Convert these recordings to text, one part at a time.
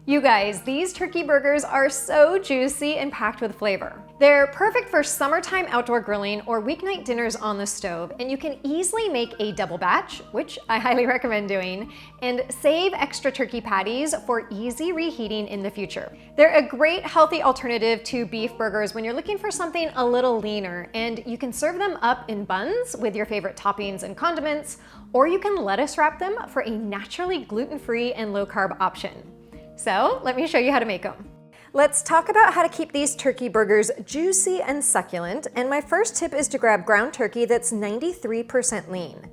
You guys, these turkey burgers are so juicy and packed with flavor. They're perfect for summertime outdoor grilling or weeknight dinners on the stove, and you can easily make a double batch, which I highly recommend doing, and save extra turkey patties for easy reheating in the future. They're a great healthy alternative to beef burgers when you're looking for something a little leaner, and you can serve them up in buns with your favorite toppings and condiments, or you can lettuce wrap them for a naturally gluten-free and low-carb option. So let me show you how to make them. Let's talk about how to keep these turkey burgers juicy and succulent, and my first tip is to grab ground turkey that's 93% lean.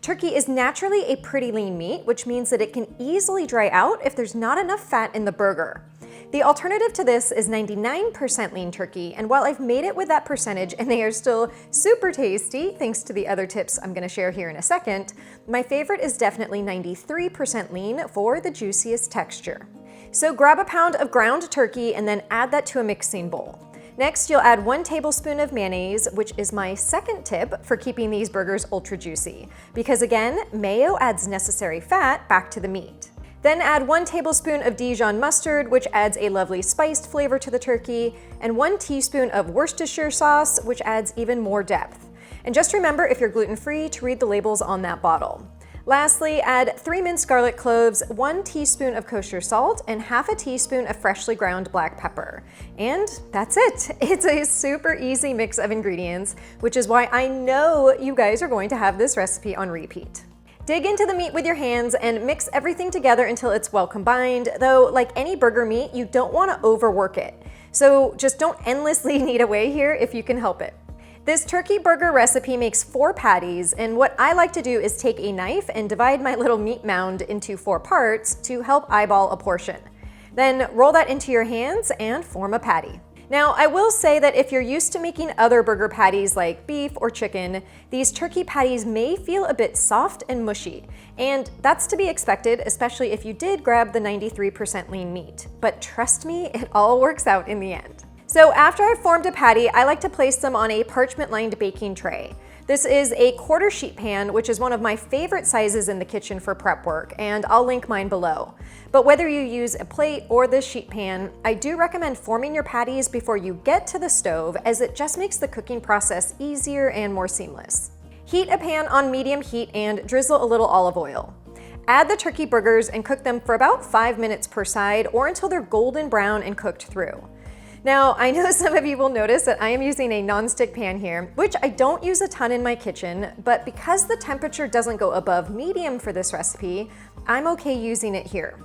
Turkey is naturally a pretty lean meat, which means that it can easily dry out if there's not enough fat in the burger. The alternative to this is 99% lean turkey, and while I've made it with that percentage and they are still super tasty, thanks to the other tips I'm gonna share here in a second, my favorite is definitely 93% lean for the juiciest texture. So grab a pound of ground turkey and then add that to a mixing bowl. Next, you'll add 1 tablespoon of mayonnaise, which is my second tip for keeping these burgers ultra juicy, because again, mayo adds necessary fat back to the meat. Then add 1 tablespoon of Dijon mustard, which adds a lovely spiced flavor to the turkey, and 1 teaspoon of Worcestershire sauce, which adds even more depth. And just remember, if you're gluten-free, to read the labels on that bottle. Lastly, add 3 minced garlic cloves, 1 teaspoon of kosher salt, and half a teaspoon of freshly ground black pepper. And that's it. It's a super easy mix of ingredients, which is why I know you guys are going to have this recipe on repeat. Dig into the meat with your hands and mix everything together until it's well combined, though like any burger meat, you don't want to overwork it. So just don't endlessly knead away here if you can help it. This turkey burger recipe makes 4 patties, and what I like to do is take a knife and divide my little meat mound into 4 parts to help eyeball a portion. Then roll that into your hands and form a patty. Now, I will say that if you're used to making other burger patties like beef or chicken, these turkey patties may feel a bit soft and mushy, and that's to be expected, especially if you did grab the 93% lean meat. But trust me, it all works out in the end. So after I've formed a patty, I like to place them on a parchment-lined baking tray. This is a 1/4 sheet pan, which is one of my favorite sizes in the kitchen for prep work, and I'll link mine below. But whether you use a plate or this sheet pan, I do recommend forming your patties before you get to the stove, as it just makes the cooking process easier and more seamless. Heat a pan on medium heat and drizzle a little olive oil. Add the turkey burgers and cook them for about 5 minutes per side, or until they're golden brown and cooked through. Now, I know some of you will notice that I am using a nonstick pan here, which I don't use a ton in my kitchen, but because the temperature doesn't go above medium for this recipe, I'm okay using it here.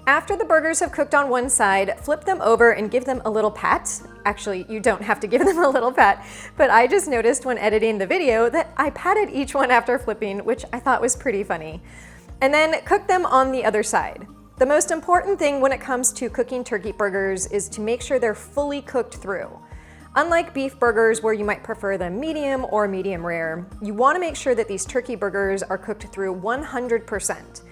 After the burgers have cooked on one side, flip them over and give them a little pat. Actually, you don't have to give them a little pat, but I just noticed when editing the video that I patted each one after flipping, which I thought was pretty funny. And then cook them on the other side. The most important thing when it comes to cooking turkey burgers is to make sure they're fully cooked through. Unlike beef burgers, where you might prefer them medium or medium rare, you want to make sure that these turkey burgers are cooked through 100%.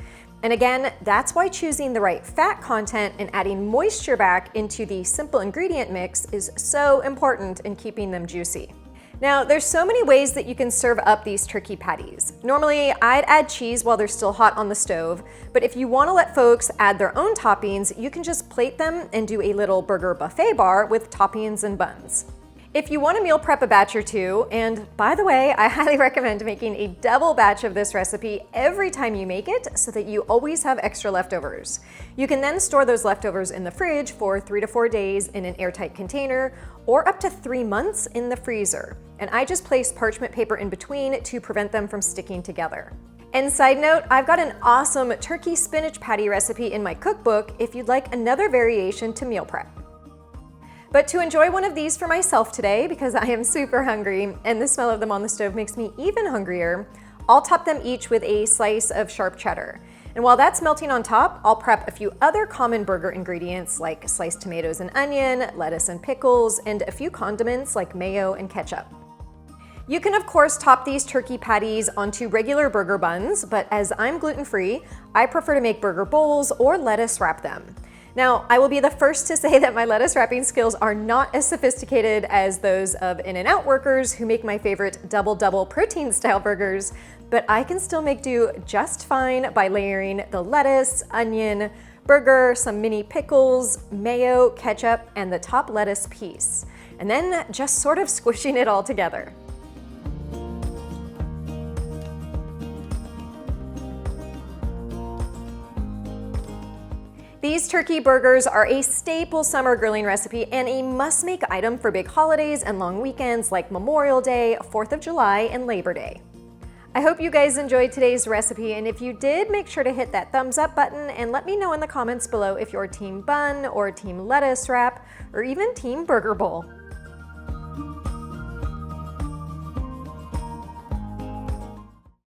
And again, that's why choosing the right fat content and adding moisture back into the simple ingredient mix is so important in keeping them juicy. Now, there's so many ways that you can serve up these turkey patties. Normally, I'd add cheese while they're still hot on the stove, but if you want to let folks add their own toppings, you can just plate them and do a little burger buffet bar with toppings and buns. If you want to meal prep a batch or two, and by the way, I highly recommend making a double batch of this recipe every time you make it so that you always have extra leftovers. You can then store those leftovers in the fridge for 3 to 4 days in an airtight container, or up to 3 months in the freezer. And I just place parchment paper in between to prevent them from sticking together. And side note, I've got an awesome turkey spinach patty recipe in my cookbook if you'd like another variation to meal prep. But to enjoy one of these for myself today, because I am super hungry and the smell of them on the stove makes me even hungrier, I'll top them each with a slice of sharp cheddar. And while that's melting on top, I'll prep a few other common burger ingredients like sliced tomatoes and onion, lettuce and pickles, and a few condiments like mayo and ketchup. You can of course top these turkey patties onto regular burger buns, but as I'm gluten-free, I prefer to make burger bowls or lettuce wrap them. Now, I will be the first to say that my lettuce wrapping skills are not as sophisticated as those of In-N-Out workers who make my favorite double-double protein style burgers, but I can still make do just fine by layering the lettuce, onion, burger, some mini pickles, mayo, ketchup, and the top lettuce piece. And then just sort of squishing it all together. These turkey burgers are a staple summer grilling recipe and a must-make item for big holidays and long weekends like Memorial Day, 4th of July, and Labor Day. I hope you guys enjoyed today's recipe, and if you did, make sure to hit that thumbs up button and let me know in the comments below if you're team bun or team lettuce wrap or even team burger bowl.